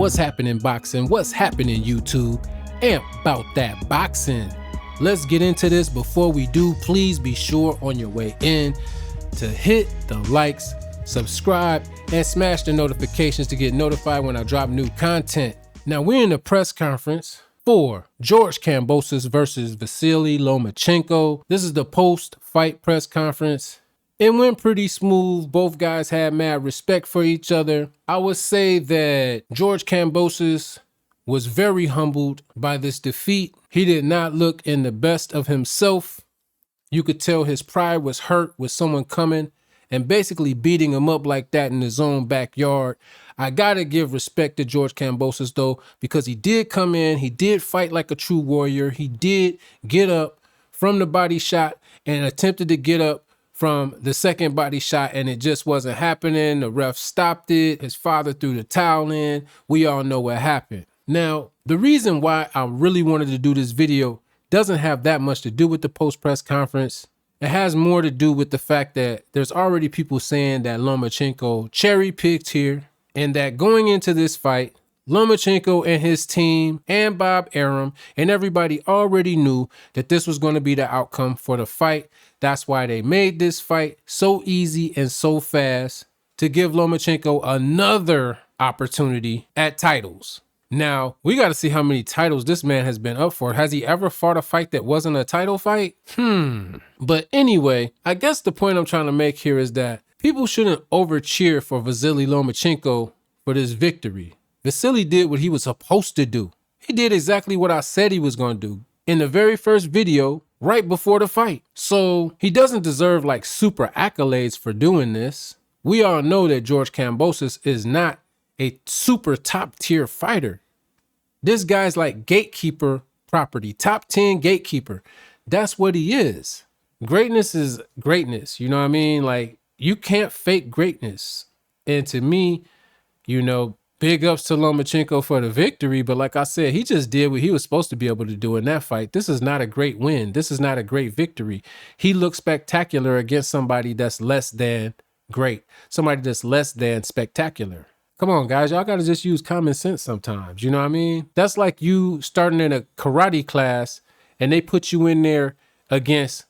What's happening, boxing? What's happening, YouTube? And about that boxing. Let's get into this. Before we do, please be sure on your way in to hit the likes, subscribe, and smash the notifications to get notified when I drop new content. Now, we're in the press conference for George Kambosos versus Vasily Lomachenko. This is the post-fight press conference. It went pretty smooth. Both guys had mad respect for each other. I would say that George Kambosos was very humbled by this defeat. He did not look in the best of himself. You could tell his pride was hurt with someone coming and basically beating him up like that in his own backyard. I gotta give respect to George Kambosos though, because he did come in, he did fight like a true warrior. He did get up from the body shot and attempted to get up from the second body shot, and it just wasn't happening. The ref stopped it. His father threw the towel in. We all know what happened. Now, the reason why I really wanted to do this video doesn't have that much to do with the post-press conference. It has more to do with the fact that there's already people saying that Lomachenko cherry-picked here, and that going into this fight, Lomachenko and his team and Bob Arum and everybody already knew that this was going to be the outcome for the fight. That's why they made this fight so easy and so fast to give Lomachenko another opportunity at titles. Now, we got to see how many titles this man has been up for. Has he ever fought a fight that wasn't a title fight? But anyway, I guess the point I'm trying to make here is that people shouldn't over cheer for Vasily Lomachenko for this victory. Vasily did what he was supposed to do. He did exactly what I said he was going to do in the very first video right before the fight. So he doesn't deserve like super accolades for doing this. We all know that George Kambosos is not a super top tier fighter. This guy's like gatekeeper property, top 10 gatekeeper. That's what he is. Greatness is greatness. You know what I mean? Like, you can't fake greatness. And to me, you know, big ups to Lomachenko for the victory, but like I said, he just did what he was supposed to be able to do in that fight. This is not a great win. This is not a great victory. He looked spectacular against somebody that's less than great, somebody that's less than spectacular. Come on, guys, y'all got to just use common sense sometimes. You know what I mean? That's like you starting in a karate class and they put you in there against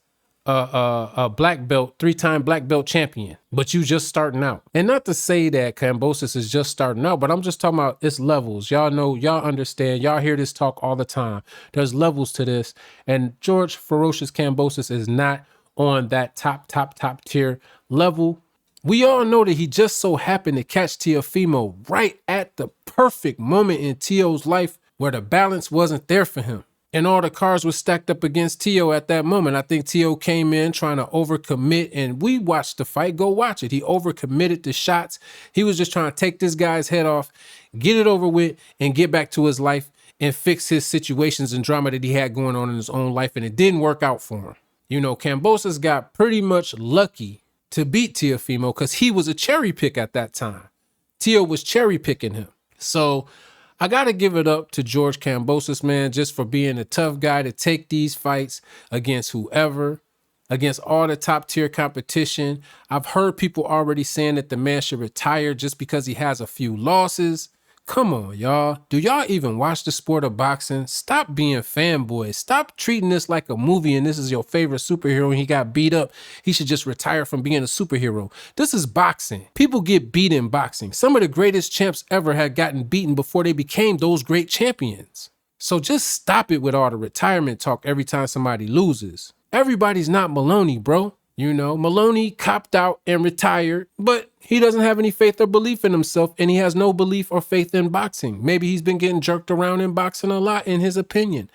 a black belt, 3-time black belt champion, but you just starting out. And not to say that Kambosos is just starting out, but I'm just talking about its levels. Y'all know, y'all understand, y'all hear this talk all the time. There's levels to this. And George Ferocious Kambosos is not on that top tier level. We all know that he just so happened to catch Teofimo right at the perfect moment in Teo's life where the balance wasn't there for him. And all the cards were stacked up against Teo at that moment. I think Teo came in trying to overcommit, and we watched the fight. Go watch it. He overcommitted the shots. He was just trying to take this guy's head off, get it over with, and get back to his life and fix his situations and drama that he had going on in his own life, and it didn't work out for him. You know, Kambosos got pretty much lucky to beat Teofimo because he was a cherry pick at that time. Teo was cherry picking him. So I got to give it up to George Kambosos, man, just for being a tough guy to take these fights against whoever, against all the top tier competition. I've heard people already saying that the man should retire just because he has a few losses. Come on, y'all. Do y'all even watch the sport of boxing? Stop being fanboys. Stop treating this like a movie and this is your favorite superhero and he got beat up. He should just retire from being a superhero. This is boxing. People get beat in boxing. Some of the greatest champs ever had gotten beaten before they became those great champions. So just stop it with all the retirement talk every time somebody loses. Everybody's not Maloney, bro. You know, Maloney copped out and retired, but he doesn't have any faith or belief in himself, and he has no belief or faith in boxing. Maybe he's been getting jerked around in boxing a lot, in his opinion.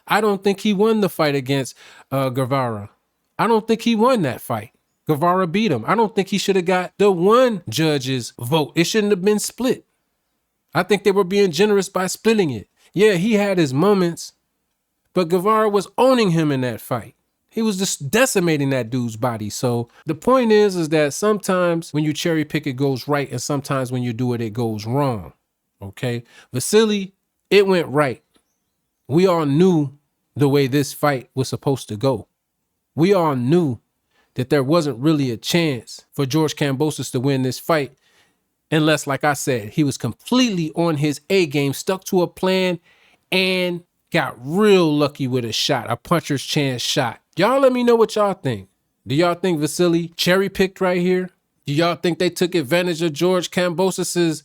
I don't think he won the fight against Guevara. I don't think he won that fight. Guevara beat him. I don't think he should have got the one judge's vote. It shouldn't have been split. I think they were being generous by splitting it. Yeah, he had his moments, but Guevara was owning him in that fight. He was just decimating that dude's body. So the point is that sometimes when you cherry pick, it goes right. And sometimes when you do it, it goes wrong. Okay. Vasily, it went right. We all knew the way this fight was supposed to go. We all knew that there wasn't really a chance for George Kambosos to win this fight Unless, like I said, he was completely on his A game, stuck to a plan, and got real lucky with a shot, a puncher's chance shot. Y'all let me know what y'all think. Do y'all think Vasily cherry-picked right here? Do y'all think they took advantage of George Kambosos'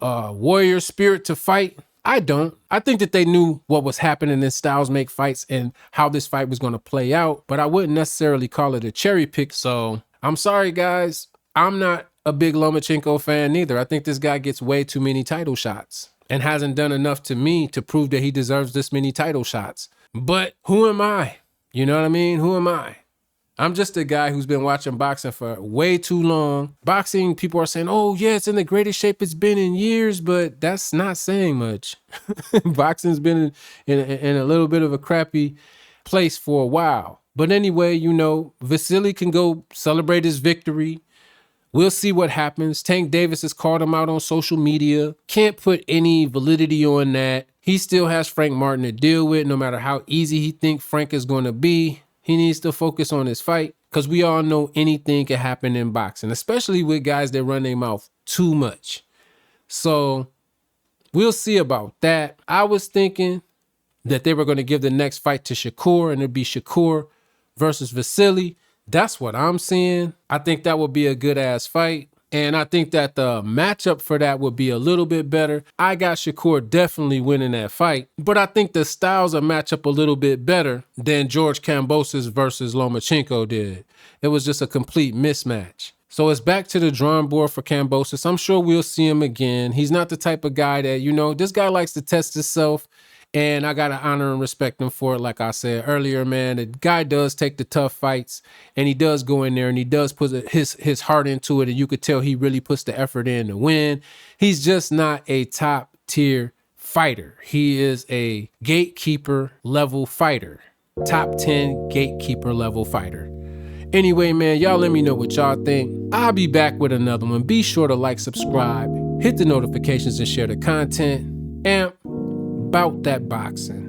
warrior spirit to fight? I don't. I think that they knew what was happening in Styles Make Fights and how this fight was going to play out, but I wouldn't necessarily call it a cherry pick. So I'm sorry, guys. I'm not a big Lomachenko fan neither. I think this guy gets way too many title shots and hasn't done enough to me to prove that he deserves this many title shots. But who am I? You know what I mean? Who am I? I'm just a guy who's been watching boxing for way too long. Boxing, people are saying, oh yeah, it's in the greatest shape it's been in years, but that's not saying much. Boxing's been in a little bit of a crappy place for a while. But anyway, you know, Vasily can go celebrate his victory. We'll see what happens. Tank Davis has called him out on social media. Can't put any validity on that. He still has Frank Martin to deal with, no matter how easy he thinks Frank is going to be. He needs to focus on his fight because we all know anything can happen in boxing, especially with guys that run their mouth too much. So we'll see about that. I was thinking that they were going to give the next fight to Shakur and it'd be Shakur versus Vasily. That's what I'm seeing. I think that would be a good ass fight. And I think that the matchup for that would be a little bit better. I got Shakur definitely winning that fight, but I think the styles will match up a little bit better than George Kambosos versus Lomachenko did. It was just a complete mismatch. So it's back to the drawing board for Kambosos. I'm sure we'll see him again. He's not the type of guy that, you know, this guy likes to test himself. And I got to honor and respect him for it. Like I said earlier, man, the guy does take the tough fights and he does go in there and he does put his heart into it. And you could tell he really puts the effort in to win. He's just not a top tier fighter. He is a gatekeeper level fighter, top 10 gatekeeper level fighter. Anyway, man, y'all let me know what y'all think. I'll be back with another one. Be sure to like, subscribe, hit the notifications and share the content. And about that boxing.